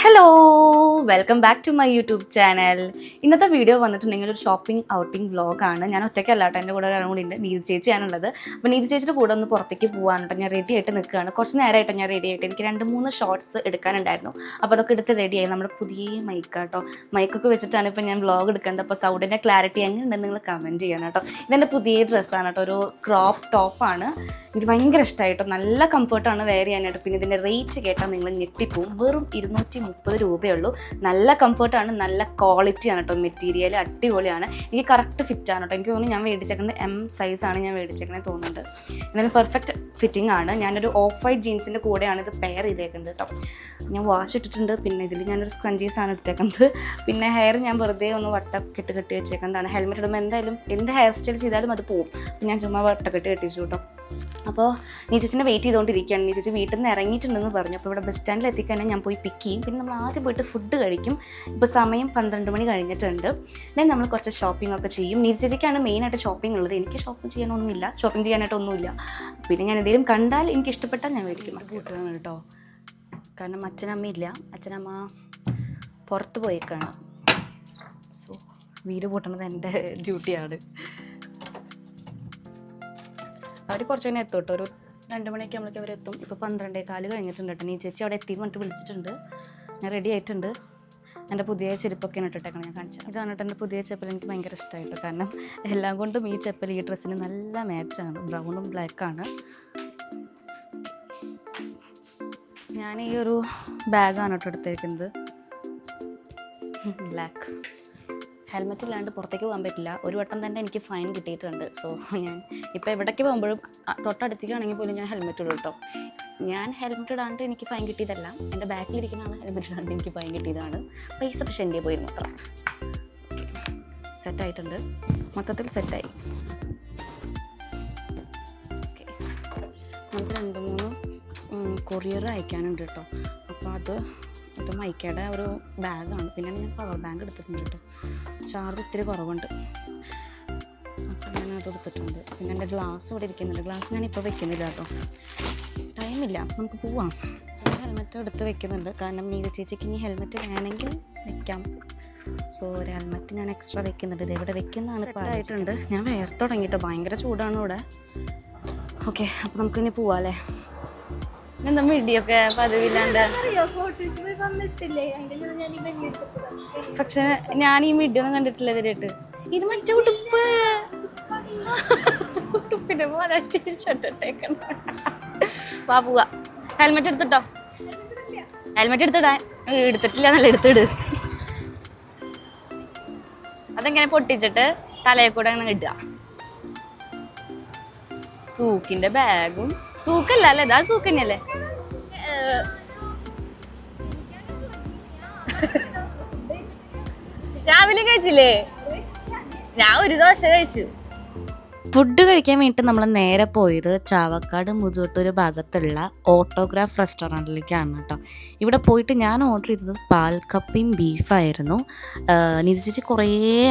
Hello welcome back to my YouTube channel. ഇന്നത്തെ video വന്നിട്ടുണ്ടെങ്കിൽ ഒരു ഷോപ്പിംഗ് ഔട്ടിംഗ് വ്ളോഗാണ്. ഞാൻ ഒറ്റയ്ക്കല്ല കേട്ടോ, എൻ്റെ കൂടെ ഒരാളും കൂടി ഉണ്ട്, നീതി ചേച്ചിയാണുള്ളത്. അപ്പോൾ നീതി ചേച്ചിയുടെ കൂടെ ഒന്ന് പുറത്തേക്ക് പോകാനുണ്ടോ, ഞാൻ റെഡി ആയിട്ട് നിൽക്കുകയാണ്. കുറച്ച് നേരമായിട്ടോ ഞാൻ റെഡി ആയിട്ട്, എനിക്ക് 2-3 ഷോർട്സ് എടുക്കാനുണ്ടായിരുന്നു. അപ്പോൾ അതൊക്കെ എടുത്ത് റെഡിയായി. നമ്മുടെ പുതിയ മൈക്കാട്ടോ, മൈക്കൊക്കെ വെച്ചിട്ടാണ് ഇപ്പോൾ ഞാൻ വ്ളോഗ് എടുക്കേണ്ടത്. അപ്പോൾ സൗണ്ടിൻ്റെ ക്ലാരിറ്റി എങ്ങനെയുണ്ടെന്ന് നിങ്ങൾ കമൻറ്റ് ചെയ്യണം കേട്ടോ. ഇതെൻ്റെ പുതിയ ഡ്രസ്സാണ് കേട്ടോ, ഒരു ക്രോപ്പ് ടോപ്പാണ്. എനിക്ക് ഭയങ്കര ഇഷ്ടമായിട്ടോ, നല്ല കംഫർട്ടാണ് വെയർ ചെയ്യാനായിട്ട്. പിന്നെ ഇതിൻ്റെ റേറ്റ് കേട്ടാൽ നിങ്ങൾ ഞെട്ടിപ്പോവും. വെറും 230 രൂപയുള്ളൂ. നല്ല കംഫർട്ടാണ്, നല്ല ക്വാളിറ്റിയാണ് കേട്ടോ. മെറ്റീരിയൽ അടിപൊളിയാണ്, എനിക്ക് കറക്റ്റ് ഫിറ്റാണ് കേട്ടോ. എനിക്ക് തോന്നുന്നു ഞാൻ മേടിച്ചേക്കുന്നത് M സൈസാണ് ഞാൻ മേടിച്ചേക്കുന്നത് തോന്നുന്നുണ്ട്. എന്നാലും പെർഫെക്റ്റ് ഫിറ്റിംഗ് ആണ്. ഞാനൊരു ഓഫ് വൈറ്റ് ജീൻസിൻ്റെ കൂടെയാണ് ഇത് പെയർ ചെയ്തേക്കുന്നത് കേട്ടോ. ഞാൻ വാഷ് ഇട്ടിട്ടുണ്ട്. പിന്നെ ഇതിൽ ഞാനൊരു സ്ക്രഞ്ചീസാണ് എടുത്തേക്കുന്നത്. പിന്നെ ഹെയർ ഞാൻ വെറുതെ ഒന്ന് വട്ടക്കെട്ട് കെട്ടി വെച്ചേക്കുന്നതാണ്. ഹെൽമെറ്റ് ഇടുമ്പോൾ എന്തായാലും എന്ത് ഹെയർ സ്റ്റൈൽ ചെയ്താലും അത് പോവും. പിന്നെ ഞാൻ ചുമ്മാ വട്ടക്കെട്ട് കെട്ടിച്ചു കേട്ടോ. അപ്പോൾ നീച്ചേച്ചിനെ വെയിറ്റ് ചെയ്തുകൊണ്ടിരിക്കുകയാണ്. നീച്ചേച്ചി വീട്ടിൽ നിന്ന് ഇറങ്ങിയിട്ടുണ്ടെന്ന് പറഞ്ഞു. അപ്പോൾ ഇവിടെ ബസ് സ്റ്റാൻഡിൽ എത്തിക്കഴിഞ്ഞാൽ ഞാൻ പോയി പിക്ക് ചെയ്യും. പിന്നെ നമ്മൾ ആദ്യം പോയിട്ട് ഫുഡ് കഴിക്കും. ഇപ്പോൾ സമയം 12 മണി കഴിഞ്ഞിട്ടുണ്ട്. ദെൻ നമ്മൾ കുറച്ച് ഷോപ്പിംഗ് ഒക്കെ ചെയ്യും. നീച്ചേച്ചിക്കാണ് മെയിനായിട്ട് ഷോപ്പിംഗ് ഉള്ളത്. എനിക്ക് ഷോപ്പിംഗ് ചെയ്യാനായിട്ടൊന്നുമില്ല. പിന്നെ ഞാൻ എന്തെങ്കിലും കണ്ടാൽ എനിക്ക് ഇഷ്ടപ്പെട്ടാൽ ഞാൻ മേടിക്കും. കൂട്ടുകയാണ് കേട്ടോ, കാരണം അച്ഛനമ്മയില്ല. അച്ഛനമ്മ പുറത്ത് പോയേക്കാണ്. സോ വീട് പൂട്ടണത് എൻ്റെ ഡ്യൂട്ടിയാണ്. അവർ കുറച്ച് തന്നെ എത്തും കേട്ടോ, ഒരു 2 മണിയൊക്കെ ആകുമ്പോഴേക്കും അവരെത്തും. ഇപ്പോൾ 12:15 കഴിഞ്ഞിട്ടുണ്ട് കേട്ടോ. നീ ചേച്ചി അവിടെ എത്തി പറഞ്ഞിട്ട് വിളിച്ചിട്ടുണ്ട്. ഞാൻ റെഡി ആയിട്ടുണ്ട്. എൻ്റെ പുതിയ ചെരുപ്പൊക്കെയാണ് ഇട്ടിട്ടേക്കണം, ഞാൻ കാണിച്ചത്. ഇതാണ് കേട്ടോ എൻ്റെ പുതിയ ചെപ്പൽ. എനിക്ക് ഭയങ്കര ഇഷ്ടമായിട്ടോ, കാരണം എല്ലാം കൊണ്ടും ഈ ചെപ്പൽ ഈ ഡ്രസ്സിന് നല്ല മാച്ചാണ്. ബ്രൗണും ബ്ലാക്കാണ്. ഞാൻ ഈ ഒരു ബാഗാണ് കേട്ടോ എടുത്തേക്കുന്നത്, ബ്ലാക്ക്. ഹെൽമെറ്റ് ഇല്ലാണ്ട് പുറത്തേക്ക് പോകാൻ പറ്റില്ല. ഒരു വട്ടം തന്നെ എനിക്ക് ഫൈൻ കിട്ടിയിട്ടുണ്ട്. സോ ഞാൻ ഇപ്പോൾ എവിടേക്ക് പോകുമ്പോഴും തൊട്ടടുത്തേക്കാണെങ്കിൽ പോലും ഞാൻ ഹെൽമെറ്റ് ഇടും കേട്ടോ. ഞാൻ ഹെൽമെറ്റ് ഇടാണ്ട് എനിക്ക് ഫൈൻ കിട്ടിയതല്ല, എൻ്റെ ബാക്കിലിരിക്കുന്നതാണ് ഹെൽമെറ്റ് ഇടാണ്ട് എനിക്ക് ഫൈൻ കിട്ടിയതാണ്. പൈസ പക്ഷേ എൻ്റെ പോയി മാത്രം. സെറ്റായിട്ടുണ്ട്, മൊത്തത്തിൽ സെറ്റായി. ഓക്കെ, നമുക്ക് 2-3 കൊറിയർ അയക്കാനുണ്ട് കേട്ടോ. അപ്പോൾ അത് മൈക്കയുടെ ഒരു ബാഗാണ്. പിന്നെ ഞാൻ പവർ ബാങ്ക് എടുത്തിട്ടുണ്ട് കേട്ടോ. ചാർജ് ഇത്തിരി കുറവുണ്ട്, അപ്പം ഞാനത് എടുത്തിട്ടുണ്ട്. പിന്നെ എൻ്റെ ഗ്ലാസ് ഇവിടെ ഇരിക്കുന്നുണ്ട്. ഗ്ലാസ് ഞാനിപ്പോൾ വെക്കുന്നില്ല കേട്ടോ, ടൈമില്ല. നമുക്ക് പോവാം. ഹെൽമെറ്റ് എടുത്ത് വെക്കുന്നുണ്ട്, കാരണം നീതി ചേച്ചിക്ക് ഇനി ഹെൽമെറ്റ് വേണമെങ്കിൽ വെക്കാം. സോ ഒരു ഹെൽമെറ്റ് ഞാൻ എക്സ്ട്രാ വെക്കുന്നുണ്ട്. ഇത് എവിടെ വെക്കുന്നതാണ് ഇപ്പോൾ ആയിട്ടുണ്ട്. ഞാൻ വേർത്ത് തുടങ്ങിയിട്ട്, ഭയങ്കര ചൂടാണ് ഇവിടെ. ഓക്കെ, അപ്പോൾ നമുക്കിനി പോവാമല്ലേ. എന്താ വീഡിയോക്കെ പതിവില്ലാണ്ട്. പക്ഷെ ഞാൻ ഈ വീഡിയോ ഒന്നും കണ്ടിട്ടില്ല ഇതിലായിട്ട്. ഇത് മറ്റേ ഉടുപ്പിന്റെ പോലെ ടീഷർട്ട് ഇട്ടേക്കണം. വാ പോവാ. ഹെൽമെറ്റ് എടുത്തിട്ടോ, ഹെൽമെറ്റ് എടുത്തിട്ടില്ല, നല്ല എടുത്തിട്. അതെങ്ങനെ പൊട്ടിച്ചിട്ട് തലയിൽ കൂടെ അങ്ങനെ ഇടുക. സൂക്കിന്റെ ബാഗും സൂക്കല്ല അല്ലേ, ഇതാ സൂക്ക് തന്നെയല്ലേ. രാവിലെ കഴിച്ചില്ലേ? ഞാൻ ഒരു ദോശ കഴിച്ചു. ഫുഡ് കഴിക്കാൻ വേണ്ടിയിട്ട് നമ്മൾ നേരെ പോയത് ചാവക്കാട് മുതുവട്ടൂർ ഭാഗത്തുള്ള ഓട്ടോഗ്രാഫ് റെസ്റ്റോറൻറ്റിലേക്കാണ് കേട്ടോ. ഇവിടെ പോയിട്ട് ഞാൻ ഓർഡർ ചെയ്തത് പാൽ കപ്പിയും ബീഫായിരുന്നു. നിധി ചേച്ചി കുറേ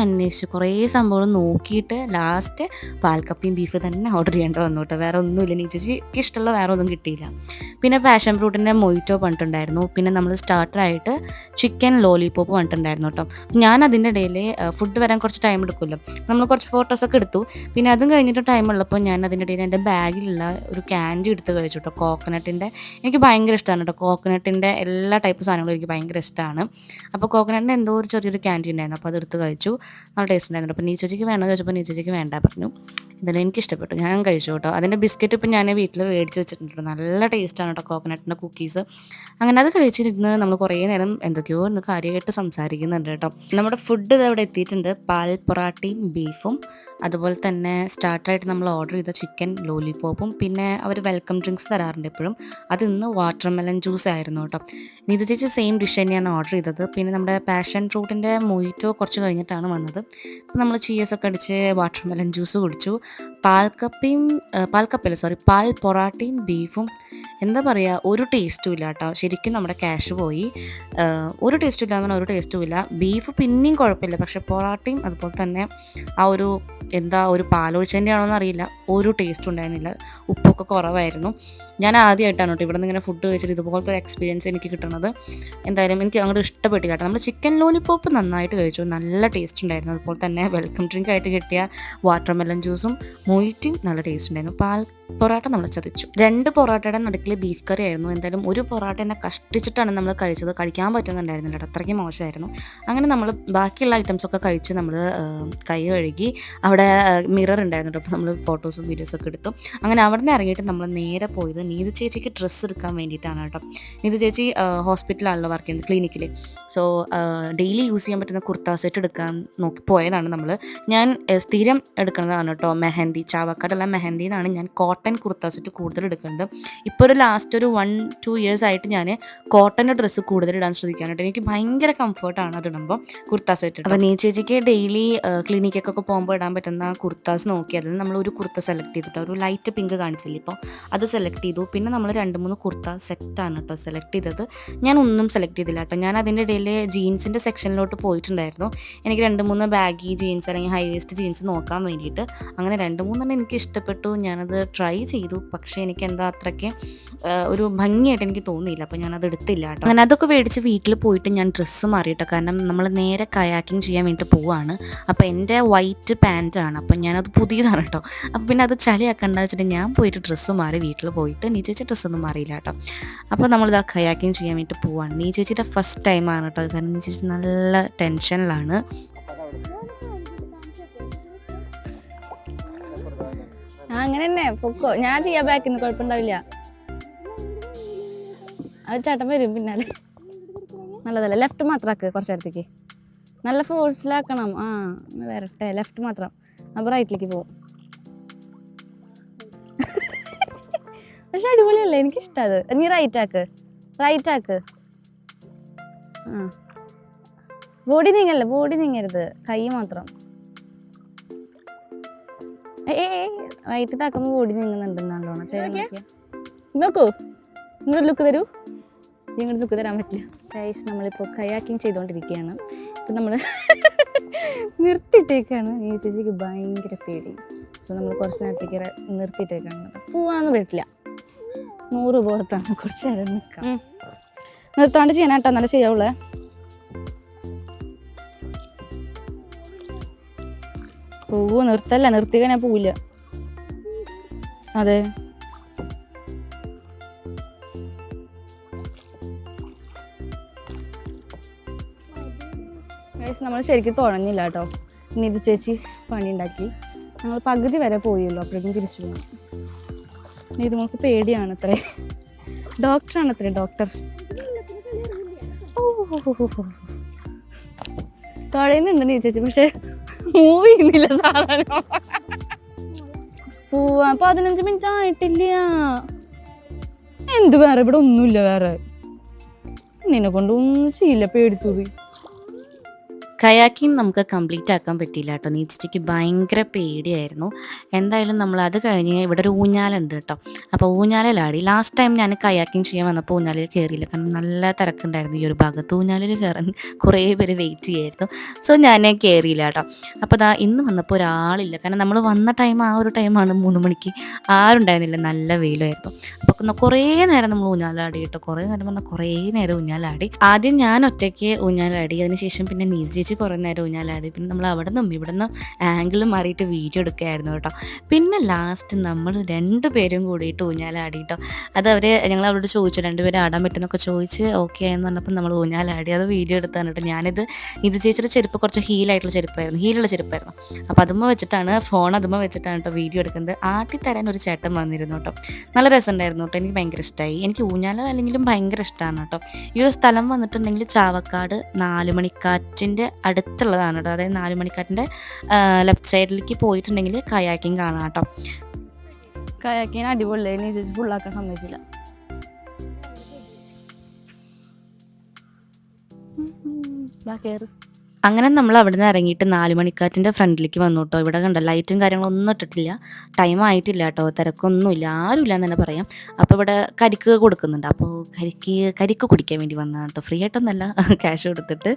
അന്വേഷിച്ചു, കുറേ സംഭവം നോക്കിയിട്ട് ലാസ്റ്റ് പാൽ കപ്പിയും ബീഫ് തന്നെ ഓർഡർ ചെയ്യേണ്ടി വന്നു കേട്ടോ. വേറെ ഒന്നുമില്ല, നിധി ചേച്ചിക്ക് ഇഷ്ടമുള്ള വേറെ ഒന്നും കിട്ടിയില്ല. പിന്നെ പാഷൻ ഫ്രൂട്ടിൻ്റെ മൊയ്റ്റോ പറഞ്ഞിട്ടുണ്ടായിരുന്നു. പിന്നെ നമ്മൾ സ്റ്റാർട്ടറായിട്ട് ചിക്കൻ ലോലിപോപ്പ് പറഞ്ഞിട്ടുണ്ടായിരുന്നു കേട്ടോ. ഞാൻ അതിൻ്റെ ഇടയിൽ ഫുഡ് വരാൻ കുറച്ച് ടൈം എടുക്കുമല്ലോ, നമ്മൾ കുറച്ച് ഫോട്ടോസൊക്കെ എടുത്തു. പിന്നെ അതും കഴിഞ്ഞിട്ട് ടൈം ഉള്ളപ്പോൾ ഞാൻ അതിൻ്റെ ഇടയിൽ എൻ്റെ ബാഗിലുള്ള ഒരു ക്യാൻഡി എടുത്ത് കഴിച്ചു കേട്ടോ. കോക്കനട്ടിൻ്റെ എനിക്ക് ഭയങ്കര ഇഷ്ടമാണ് കേട്ടോ. കോക്കനട്ടിൻ്റെ എല്ലാ ടൈപ്പ് സാധനങ്ങളും എനിക്ക് ഭയങ്കര ഇഷ്ടമാണ്. അപ്പോൾ കോക്കനട്ടിൻ്റെ എന്തോ ഒരു ചെറിയൊരു ക്യാൻഡി ഉണ്ടായിരുന്നു, അപ്പോൾ അതെടുത്ത് കഴിച്ചു. നല്ല ടേസ്റ്റ് ഉണ്ടായിരുന്നു. അപ്പോൾ നീച്ചേച്ചിക്ക് വേണമെന്ന് ചോദിച്ചപ്പോൾ നീച്ചേച്ചിക്ക് വേണ്ട പറഞ്ഞു. ഇതെല്ലാം എനിക്ക് ഇഷ്ടപ്പെട്ടു, ഞാൻ കഴിച്ചു കേട്ടോ. അതിൻ്റെ ബിസ്ക്കറ്റ് ഇപ്പം ഞാൻ വീട്ടിൽ മേടിച്ച് വെച്ചിട്ടുണ്ട്. നല്ല ടേസ്റ്റാണ് കേട്ടോ കോക്കനട്ടിൻ്റെ കുക്കീസ്. അങ്ങനെ അത് കഴിച്ചിരുന്ന് നമ്മൾ കുറേ നേരം എന്തൊക്കെയോ ഒന്ന് കാര്യമായിട്ട് സംസാരിക്കുന്നുണ്ട് കേട്ടോ. നമ്മുടെ ഫുഡ് ഇത് അവിടെ എത്തിയിട്ടുണ്ട്. പാൽ പൊറാട്ടയും ബീഫും, അതുപോലെ തന്നെ സ്റ്റാർട്ടറായിട്ട് നമ്മൾ ഓർഡർ ചെയ്ത ചിക്കൻ ലോലിപോപ്പും, പിന്നെ അവർ വെൽക്കം ഡ്രിങ്ക്സ് തരാറുണ്ട് എപ്പോഴും. അത് ഇന്ന് വാട്ടർമെലൺ ജ്യൂസ് ആയിരുന്നു കേട്ടോ. നീതി ചേച്ചി സെയിം ഡിഷ് തന്നെയാണ് ഓർഡർ ചെയ്തത്. പിന്നെ നമ്മുടെ പാഷൻ ഫ്രൂട്ടിൻ്റെ മൊയ്റ്റോ കുറച്ച് കഴിഞ്ഞിട്ടാണ് വന്നത്. അപ്പോൾ നമ്മൾ ചീസൊക്കെ അടിച്ച് വാട്ടർമെലൺ ജ്യൂസ് കുടിച്ചു. പാൽ പൊറാട്ടയും ബീഫും എന്താ പറയുക, ഒരു ടേസ്റ്റും ഇല്ല കേട്ടോ. ശരിക്കും നമ്മുടെ ക്യാഷ് പോയി. ഒരു ടേസ്റ്റും ഇല്ല എന്ന് പറഞ്ഞാൽ ഒരു ടേസ്റ്റും ഇല്ല. ബീഫ് പിന്നെയും കുഴപ്പമില്ല, പക്ഷെ പൊറാട്ടയും അതുപോലെ തന്നെ ആ ഒരു ഒരു പാലൊഴിച്ചതിൻ്റെ ആണോ എന്നറിയില്ല, ഒരു ടേസ്റ്റും ഉണ്ടായിരുന്നില്ല. ഉപ്പൊക്കെ കുറവായിരുന്നു. ഞാൻ ആദ്യമായിട്ടാണ് കേട്ടോ ഇവിടെ നിന്ന് ഇങ്ങനെ ഫുഡ് കഴിച്ചിട്ട് ഇതുപോലത്തെ ഒരു എക്സ്പീരിയൻസ് എനിക്ക് കിട്ടുന്നത്. എന്തായാലും എനിക്ക് അങ്ങോട്ട് ഇഷ്ടപ്പെട്ടില്ല കേട്ടോ. നമ്മൾ ചിക്കൻ ലോലിപോപ്പ് നന്നായിട്ട് കഴിച്ചു, നല്ല ടേസ്റ്റ് ഉണ്ടായിരുന്നു. അതുപോലെ തന്നെ വെൽക്കം ഡ്രിങ്ക് ആയിട്ട് കിട്ടിയ വാട്ടർമെലൺ ജ്യൂസും മൊയ്റ്റും നല്ല ടേസ്റ്റ് ഉണ്ടായിരുന്നു. പാൽ പൊറോട്ട നമ്മൾ ചതിച്ചു. 2 പൊറോട്ടയുടെ നടുക്കിൽ ബീഫ് കറി ആയിരുന്നു. എന്തായാലും ഒരു പൊറോട്ട എന്നെ കഷ്ടിച്ചിട്ടാണ് നമ്മൾ കഴിച്ചത്. കഴിക്കാൻ പറ്റുന്നുണ്ടായിരുന്നില്ല കേട്ടോ, അത്രയ്ക്ക് മോശമായിരുന്നു. അങ്ങനെ നമ്മൾ ബാക്കിയുള്ള ഐറ്റംസൊക്കെ കഴിച്ച് നമ്മൾ കൈ കഴുകി. അവിടെ മിറർ ഉണ്ടായിരുന്നു കേട്ടോ, അപ്പോൾ നമ്മൾ ഫോട്ടോസും വീഡിയോസൊക്കെ എടുത്തു. അങ്ങനെ അവിടെ നിന്ന് ഇറങ്ങിയിട്ട് നമ്മൾ നേരെ പോയത് നീതു ചേച്ചിക്ക് ഡ്രസ്സ് എടുക്കാൻ വേണ്ടിയിട്ടാണ് കേട്ടോ. നീതു ചേച്ചി ഹോസ്പിറ്റലാണല്ലോ വർക്ക് ചെയ്യുന്നത്, ക്ലിനിക്കിൽ. സോ ഡെയിലി യൂസ് ചെയ്യാൻ പറ്റുന്ന കുർത്ത സെറ്റ് എടുക്കാൻ നോക്കി പോയതാണ് നമ്മൾ. ഞാൻ സ്ഥിരം എടുക്കുന്നതാണ് കേട്ടോ മെഹന്തി, ചാവക്കാടുള്ള മെഹന്തി എന്നാണ് ഞാൻ കോട്ടൺ കുർത്ത സെറ്റ് കൂടുതൽ എടുക്കുന്നത്. ഇപ്പോൾ ഒരു ലാസ്റ്റ് ഒരു 1-2 ഇയേഴ്സ് ആയിട്ട് ഞാൻ കോട്ടൻ്റെ ഡ്രസ്സ് കൂടുതൽ ഇടാൻ ശ്രദ്ധിക്കാനായിട്ട്. എനിക്ക് ഭയങ്കര കംഫർട്ടാണ് അത് ഇടുമ്പോൾ കുർത്ത സെറ്റ്. അപ്പോൾ നീ ചേച്ചിക്ക് ഡെയിലി ക്ലിനിക്കൊക്കെ പോകുമ്പോൾ ഇടാൻ പറ്റുന്ന കുർത്താസ് നോക്കി അതിൽ നമ്മൾ ഒരു കുർത്ത സെലക്ട് ചെയ്തിട്ട് ഒരു ലൈറ്റ് പിങ്ക് കാണിച്ചില്ല, ഇപ്പോൾ അത് സെലക്ട് ചെയ്തു. പിന്നെ നമ്മൾ 2-3 കുർത്ത സെറ്റാണ് കേട്ടോ സെലക്ട് ചെയ്തത്. ഞാൻ ഒന്നും സെലക്ട് ചെയ്തില്ല കേട്ടോ. ഞാൻ അതിൻ്റെ ഇടയിൽ ജീൻസിൻ്റെ സെക്ഷനിലോട്ട് പോയിട്ടുണ്ടായിരുന്നു. എനിക്ക് 2-3 ബാഗി ജീൻസ് അല്ലെങ്കിൽ ഹൈ വേസ്റ്റ് ജീൻസ് നോക്കാൻ വേണ്ടിയിട്ട്. അങ്ങനെ 2-3 എനിക്ക് ഇഷ്ടപ്പെട്ടു, ഞാനത് ട്രൈ ചെയ്തു. പക്ഷേ എനിക്ക് എന്താ അത്രയ്ക്ക് ഒരു ഭംഗിയായിട്ട് എനിക്ക് തോന്നിയില്ല, അപ്പോൾ ഞാനത് എടുത്തില്ല കേട്ടോ. അങ്ങനെ അതൊക്കെ മേടിച്ച് വീട്ടിൽ പോയിട്ട് ഞാൻ ഡ്രസ്സ് മാറിയിട്ടോ, കാരണം നമ്മൾ നേരെ കയാക്കിങ് ചെയ്യാൻ വേണ്ടിയിട്ട് പോവാണ്. അപ്പോൾ എൻ്റെ വൈറ്റ് പാൻറ്റാണ്, അപ്പം ഞാനത് പുതിയതാണ് കേട്ടോ. അപ്പോൾ പിന്നെ അത് ചളിയാക്കണ്ട വെച്ചിട്ട് ഞാൻ പോയിട്ട് ഡ്രസ്സ് മാറി വീട്ടിൽ പോയിട്ട് നീ ചേച്ചി ഡ്രസ്സൊന്നും മാറിയില്ല കേട്ടോ. അപ്പോൾ നമ്മളിതാ കയാക്കിങ് ചെയ്യാൻ വേണ്ടിയിട്ട് പോവാണ്. നീ ചേച്ചിയുടെ ഫസ്റ്റ് ടൈമാണ് കേട്ടോ, കാരണം നീ ചേച്ചി നല്ല ടെൻഷനിലാണ്. അങ്ങനെ തന്നെ പൊക്കോ, ഞാൻ ചെയ്യാൻ ബാക്കിന്ന് കുഴപ്പമുണ്ടാവില്ല. അത് ചേട്ടൻ വരും പിന്നാലെ. നല്ലതല്ല, ലെഫ്റ്റ് മാത്രമാക്ക് കുറച്ചേരത്തേക്ക്, നല്ല ഫോഴ്സിലാക്കണം. വരട്ടെ, ലെഫ്റ്റ് മാത്രം, അപ്പോൾ റൈറ്റിലേക്ക് പോവും. പക്ഷെ അടിപൊളിയല്ലേ, എനിക്കിഷ്ടം അത്. നീ റൈറ്റ് ആക്ക്. ബോഡി നീങ്ങരുത്, കൈ മാത്രം. റൈറ്റ് താക്കുമ്പോൾ ബോഡി നീങ്ങുന്നുണ്ട് നല്ലോണം. നോക്കൂ, ഇങ്ങോട്ട് ലുക്ക് തരൂ. ഇങ്ങോട്ട് ലുക്ക് തരാൻ പറ്റില്ല. ഗൈസ്, നമ്മളിപ്പോൾ കയാക്കിങ് ചെയ്തുകൊണ്ടിരിക്കുകയാണ്. ഇപ്പം നമ്മൾ നിർത്തിയിട്ടേക്കാണ്. ഈ ചേച്ചിക്ക് ഭയങ്കര പേടി. സോ നമ്മൾ കുറച്ച് നേരത്തേക്ക് നിർത്തിയിട്ടേക്കാണ്. പോവാന്ന് പറ്റില്ല, 100 രൂപ കൊടുത്താണ് കുറച്ച് നേരം നിൽക്കാം. നിർത്താണ്ട് ചെയ്യാനാട്ടോ, നല്ല ശരിയാവുള്ളേ. നിർത്തല്ല, നിർത്തിക്കാൻ ഞാൻ പോവില്ല. അതെ, നമ്മൾ ശരിക്കും തുഴഞ്ഞില്ല കേട്ടോ. ഇനി ഇത് ചേച്ചി പണി ഉണ്ടാക്കി. ഞങ്ങൾ പകുതി വരെ പോയല്ലോ, അപ്പോഴേക്കും തിരിച്ചു പോകണം. ഇനി ഇത് നമുക്ക് പേടിയാണ് അത്രേ. ഡോക്ടറാണ് അത്രേ, ഡോക്ടർ. തുഴയുന്നുണ്ട് നീ ചേച്ചി, പക്ഷെ മൂവ് ചെയ്യുന്നില്ല സാധനം. പോവാ 15 മിനിറ്റ് ആയിട്ടില്ല. എന്ത് വേറെ ഇവിടെ ഒന്നുമില്ല, വേറെ നിന്നെ കൊണ്ട് ഒന്നും ചെയ്യില്ല, പേടിത്തൂറി. കയാക്കിങ് നമുക്ക് കംപ്ലീറ്റ് ആക്കാൻ പറ്റിയില്ല കേട്ടോ. നീ ചേച്ചിക്ക് ഭയങ്കര പേടിയായിരുന്നു. എന്തായാലും നമ്മൾ അത് കഴിഞ്ഞ് ഇവിടെ ഒരു ഊഞ്ഞാലുണ്ട് കേട്ടോ. അപ്പോൾ ഊഞ്ഞാലിലാടി. ലാസ്റ്റ് ടൈം ഞാൻ കയാക്കിങ് ചെയ്യാൻ വന്നപ്പോൾ ഊഞ്ഞാലിൽ കയറിയില്ല, കാരണം നല്ല തിരക്കുണ്ടായിരുന്നു ഈ ഒരു ഭാഗത്ത്. ഊഞ്ഞാലിൽ കയറാൻ കുറേ പേര് വെയിറ്റ് ചെയ്യായിരുന്നു. സോ ഞാൻ കയറിയില്ല കേട്ടോ. അപ്പോൾ ഇന്ന് വന്നപ്പോൾ ഒരാളില്ല, കാരണം നമ്മൾ വന്ന ടൈം ആ ഒരു ടൈമാണ് 3 മണിക്ക്. ആരുണ്ടായിരുന്നില്ല, നല്ല വെയിലായിരുന്നു. അപ്പോൾ കുറേ നേരം നമ്മൾ ഊഞ്ഞാലാടി കേട്ടോ. കുറേ നേരം പറഞ്ഞാൽ കുറേ നേരം ഊഞ്ഞാലാടി. ആദ്യം ഞാൻ ഒറ്റയ്ക്ക് ഊഞ്ഞാലാടി, അതിനുശേഷം പിന്നെ നീ ചേച്ചി കുറേ നേരം ഊഞ്ഞാലാടി. പിന്നെ നമ്മൾ അവിടെ നിന്നും ഇവിടെ നിന്നും ആംഗിൾ മാറിയിട്ട് വീഡിയോ എടുക്കുകയായിരുന്നു കേട്ടോ. പിന്നെ ലാസ്റ്റ് നമ്മൾ 2 പേരും കൂടിയിട്ട് ഊഞ്ഞാലാടി കേട്ടോ. അത് ഞങ്ങൾ അവരോട് ചോദിച്ചു, 2 പേരും ആടാൻ പറ്റുമെന്നൊക്കെ ചോദിച്ച് ഓക്കെ എന്ന് പറഞ്ഞപ്പോൾ നമ്മൾ ഊഞ്ഞാലാടി. അത് വീഡിയോ എടുത്താണ് കേട്ടോ. ഞാനിത് ചേച്ചിയുടെ ചെരുപ്പ് കുറച്ച് ഹീലുള്ള ചെരുപ്പായിരുന്നു. അപ്പോൾ അതുമ്മ വെച്ചിട്ടാണ് കേട്ടോ വീഡിയോ എടുക്കുന്നത്. ആട്ടിത്തരാൻ ഒരു ചേട്ടൻ വന്നിരുന്നു കേട്ടോ. നല്ല രസമുണ്ടായിരുന്നു കേട്ടോ, എനിക്ക് ഭയങ്കര ഇഷ്ടമായി. എനിക്ക് ഊഞ്ഞാല അല്ലെങ്കിലും ഭയങ്കര ഇഷ്ടമാണ് കേട്ടോ. ഈ ഒരു സ്ഥലം വന്നിട്ടുണ്ടെങ്കിൽ ചാവക്കാട് 4 മണിക്കാറ്റിൻ്റെ അടുത്തുള്ളതാണ് കേട്ടോ. അതായത് 4 മണിക്കാറ്റിൻ്റെ ലെഫ്റ്റ് സൈഡിലേക്ക് പോയിട്ടുണ്ടെങ്കിൽ കയാക്കിങ് കാണാം കേട്ടോ. കയാക്കിങ് അടിപൊളിയായി. നീ ചേച്ചി ഫുള്ളാക്കാൻ സമ്മതിച്ചില്ല. അങ്ങനെ നമ്മൾ അവിടുന്ന് ഇറങ്ങിയിട്ട് 4 മണിക്കാറ്റിൻ്റെ ഫ്രണ്ടിലേക്ക് വന്നു കേട്ടോ. ഇവിടെ കണ്ടോ ലൈറ്റും കാര്യങ്ങളൊന്നും ഇട്ടിട്ടില്ല. ടൈം ആയിട്ടില്ല കേട്ടോ. തിരക്കൊന്നുമില്ല. ആരുമില്ല എന്ന് തന്നെ പറയാം. അപ്പോൾ ഇവിടെ കരിക്ക് കൊടുക്കുന്നുണ്ട്. അപ്പോൾ കരിക്ക് കുടിക്കാൻ വേണ്ടി വന്നതാണ് കേട്ടോ. ഫ്രീ ആയിട്ടൊന്നല്ല, ക്യാഷ് കൊടുത്തിട്ട്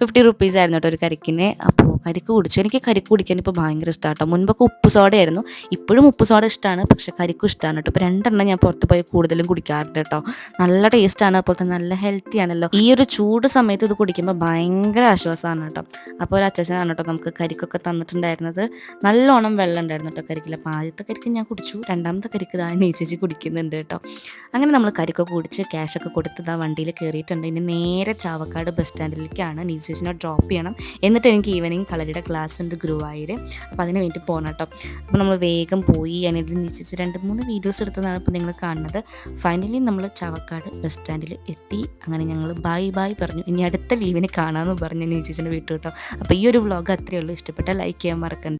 50 റുപ്പീസ് ആയിരുന്നു കേട്ടോ ഒരു കരിക്കിന്. അപ്പോൾ കരിക്ക് കുടിച്ചു. എനിക്ക് കരിക്ക് കുടിക്കാൻ ഇപ്പോൾ ഭയങ്കര ഇഷ്ടമാണ് കേട്ടോ. മുൻപൊക്കെ ഉപ്പ് സോഡയായിരുന്നു. ഇപ്പോഴും ഉപ്പ് സോഡ ഇഷ്ടമാണ്, പക്ഷേ കരിക്കും ഇഷ്ടമാണ് കേട്ടോ. ഇപ്പോൾ 2 ഞാൻ പുറത്ത് പോയി കൂടുതലും കുടിക്കാറുണ്ട് കേട്ടോ. നല്ല ടേസ്റ്റാണ്, അപ്പോൾ തന്നെ നല്ല ഹെൽത്തി ആണല്ലോ. ഈ ഒരു ചൂട് സമയത്ത് ഇത് കുടിക്കുമ്പോൾ ഭയങ്കര ആശ്വാസമാണ് കേട്ടോ. അപ്പോൾ ഒരു അച്ഛനാണ് കേട്ടോ നമുക്ക് കരിക്കൊക്കെ തന്നിട്ടുണ്ടായിരുന്നത്. നല്ലോണം വെള്ളം ഉണ്ടായിരുന്നു കേട്ടോ കരിക്കിൽ. അപ്പോൾ ആദ്യത്തെ കരിക്ക് ഞാൻ കുടിച്ചു, രണ്ടാമത്തെ കരിക്ക് ഇതാ ചേച്ചി കുടിക്കുന്നുണ്ട് കേട്ടോ. അങ്ങനെ നമ്മൾ കരിക്കൊക്കെ കുടിച്ച് ക്യാഷൊക്കെ കൊടുത്ത് ഇതാ വണ്ടിയിൽ കയറിയിട്ടുണ്ട്. ഇനി നേരെ ചാവക്കാട് ബസ് സ്റ്റാൻഡിലേക്കാണ്. ചേച്ചിനെ ഡ്രോപ്പ് ചെയ്യണം. എന്നിട്ട് എനിക്ക് ഈവനിങ് കളരിയുടെ ക്ലാസ് ഉണ്ട് ഗുരുവായൂർ. അപ്പോൾ അതിന് വേണ്ടി പോകണം കേട്ടോ. അപ്പോൾ നമ്മൾ വേഗം പോയി. അതിനിടയിൽ ചേച്ചി 2-3 വീഡിയോസ് എടുത്തതാണ് ഇപ്പോൾ നിങ്ങൾ കാണുന്നത്. ഫൈനലി നമ്മൾ ചാവക്കാട് ബസ് സ്റ്റാൻഡിൽ എത്തി. അങ്ങനെ ഞങ്ങൾ ബൈ പറഞ്ഞു. ഇനി അടുത്ത ലീവിന് കാണാമെന്ന് പറഞ്ഞ് ചേച്ചിനെ വിട്ടു കേട്ടോ. അപ്പോൾ ഈ ഒരു വ്ളോഗ് അത്രയേ ഉള്ളൂ. ഇഷ്ടപ്പെട്ടാൽ ലൈക്ക് ചെയ്യാൻ മറക്കണ്ട.